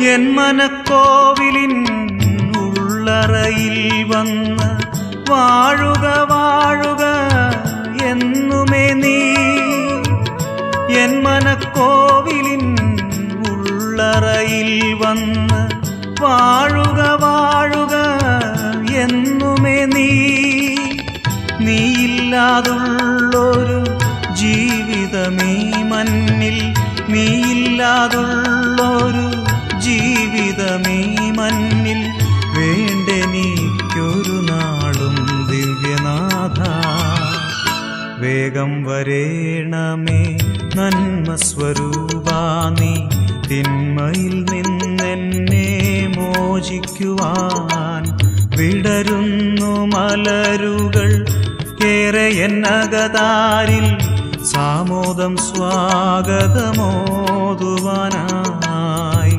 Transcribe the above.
N മനക്കോവിലിൻ ഉള്ളറയിൽ വന്ന് വാഴുക വാഴുക എന്നുമേ നീ. എൻ മനക്കോവിലിൻ ഉള്ളറയിൽ വന്ന് വാഴുക വാഴുക എന്നുമേ നീ. നീയില്ലാതുള്ളൊരു ജീവിതമീ മണ്ണിൽ, നീയില്ലാതുള്ളൊരു ജീവിതമീ മണ്ണിൽ വേണ്ടെനിക്കൊരു നാളും ദിവ്യനാഥ. വേഗം വരേണമേ നന്മ സ്വരൂപാ നീ, തിന്മയിൽ നിന്നെന്നെ മോചിക്കുവാൻ. വിടരുന്നു മലരുകൾ ഏറെ എന്നകതാരിൽ, സാമോദം സ്വാഗതമോതുവാനാ.